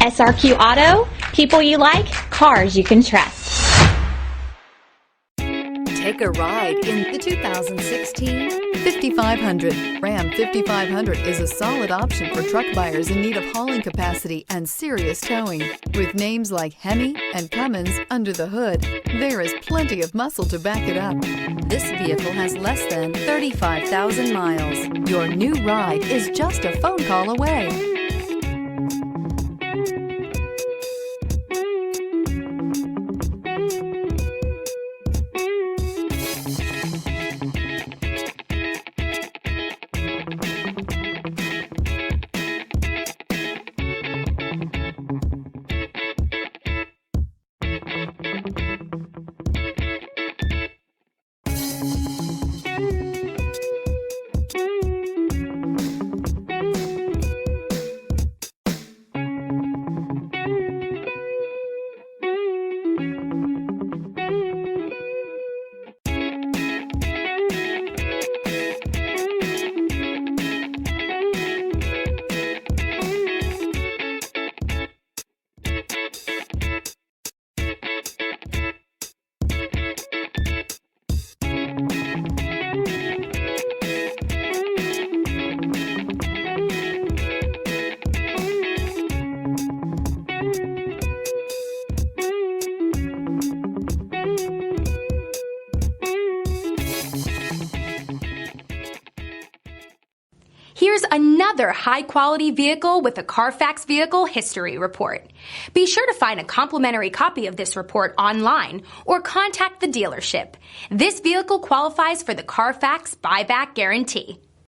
SRQ Auto, people you like, cars you can trust. Take a ride in the 2016 5500. Ram 5500 is a solid option for truck buyers in need of hauling capacity and serious towing. With names like Hemi and Cummins under the hood, there is plenty of muscle to back it up. This vehicle has less than 35,000 miles. Your new ride is just a phone call away. Here's another high-quality vehicle with a Carfax Vehicle History Report. Be sure to find a complimentary copy of this report online or contact the dealership. This vehicle qualifies for the Carfax Buyback Guarantee.